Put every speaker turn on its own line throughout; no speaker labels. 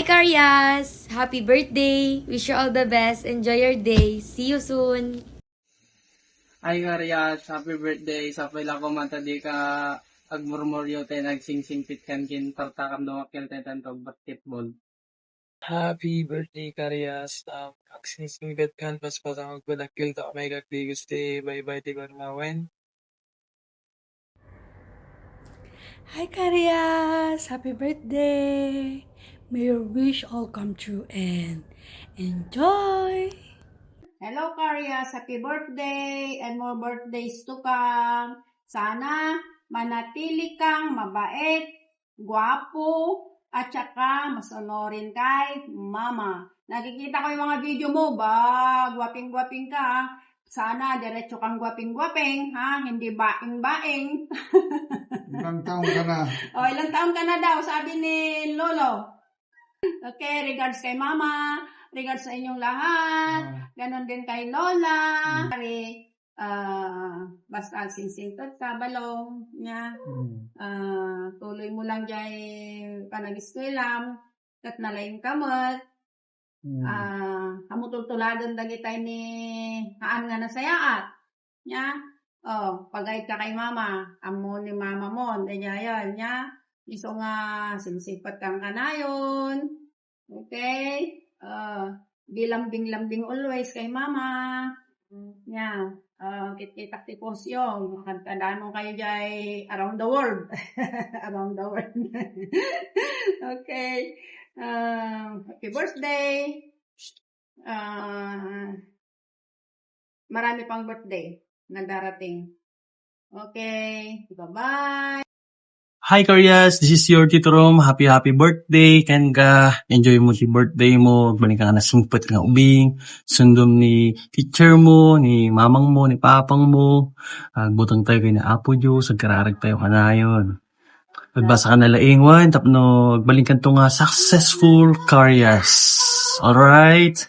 Hi Karyas! Happy birthday! Wish you all the best. Enjoy your day. See you soon!
Ay Karyas, happy birthday. Sapay lang kumanta di ka agmurmuryo tayo nagsingsingpit kan kin partakam dumakil tayo tantog basketball.
Happy birthday, Karyas. Agsinisingbat kan pas pasang magpadakil ta may kakligos te bye-bye ti Gormawen.
Hi Karyas! Happy birthday! May your wish all come true and enjoy!
Hello, Karyas. Happy birthday and more birthdays to come. Sana manatili kang mabait, gwapo, at saka masunorin kay mama. Nakikita ko yung mga video mo ba? Gwaping-gwaping ka. Sana diretso kang gwaping-gwaping, ha? Hindi baing-baing.
Ilang taong ka na?
O, ilang taon ka na daw, sabi ni Lolo. Okay, regards kay mama, regards sa inyong lahat, ganon din kay Lola. Basta sinsintot ka, balong, niya. Tuloy mo lang dyan panag-eskwela, kat nalayong kamot. Hamutultulagan dagitay ni haan nga nasayaat. Niya. Pagayit ka kay mama, amo ni mama mo, danyayan, niya. Iso nga, sinisipat kang kanayon. Okay? Bilambing-lambing always kay mama. Yan. Kit-kitak ti posyo. Makantandaan mo kayo jay around the world. Around the world. Okay. Happy birthday. Marami pang birthday na darating. Okay. Bye-bye.
Hi Karyas, this is your Tito Rom. Happy birthday. Kan ka enjoy mo si birthday mo. Balik ka na sumpet nga ubing. Sundom ni teacher mo, ni mamang mo, ni papang mo. Butang tayo kay na Apo Diyos. Agkararag tayo kanayon. Magbasa ka na laingwan. Tapno, balikan to nga successful Karyas. Alright?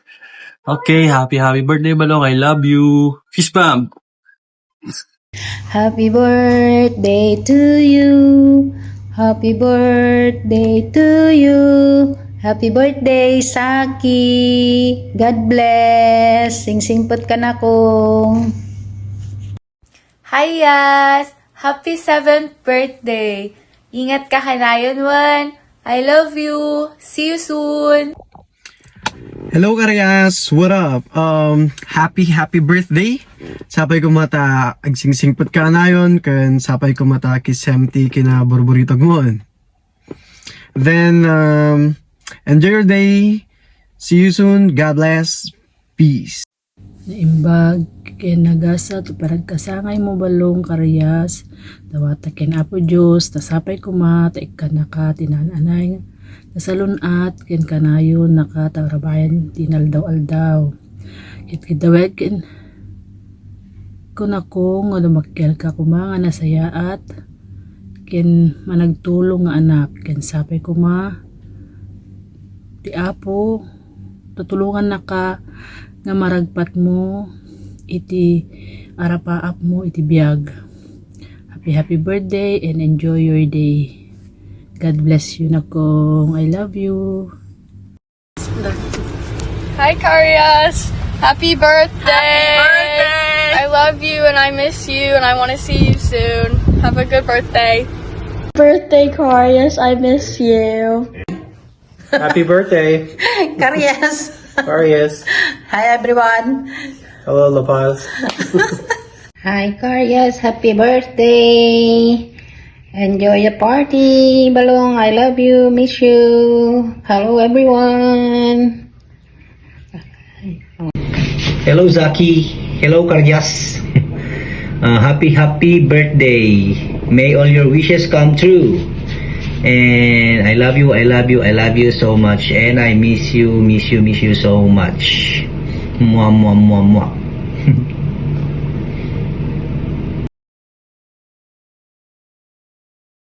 Okay, happy birthday balong. I love you. Fist bump.
Happy birthday to you. Happy birthday to you. Happy birthday, Saki. God bless. Sing-singpot ka na kong.
Hi Yas! Happy 7th birthday! Ingat ka kanayon, Wan! I love you! See you soon!
Hello Karyas, what up? Happy birthday. Sapay ko mata agsingsingpot ka na yun, kan sapay ko mata kisemti kina borboritog mo. Then enjoy your day. See you soon. God bless. Peace.
Naimbag, kinagasa, parang kasangay mo balong Karyas. Tawata kin Apo Diyos, tasapay ko mata, ikanaka, tinananay. Nasalunat, kin kanayon, nakatarabayan, tinaldaw-aldaw. Itkidawet, kin kung ako, nga dumakil ka kuma, nga nasayaat, kin managtulong nga anak, kin sapay kuma, ti Apo, tutulungan na ka, nga maragpat mo, iti arapaap mo, iti biyag. Happy birthday and enjoy your day. God bless you na kong. I love you.
Hi Karyas! Happy birthday! Happy birthday! I love you and I miss you and I want to see you soon. Have a good birthday.
Birthday, Karyas. I miss you.
Happy birthday,
Karyas.
Karyas.
Hi, everyone.
Hello, La Paz.
Hi, Karyas. Happy birthday. Enjoy the party. Balong, I love you. Miss you. Hello, everyone.
Hello, Zaki. Hello, Karyas. Happy birthday. May all your wishes come true. And I love you so much. And I miss you so much. Mwah, mwah, mwah, mwah.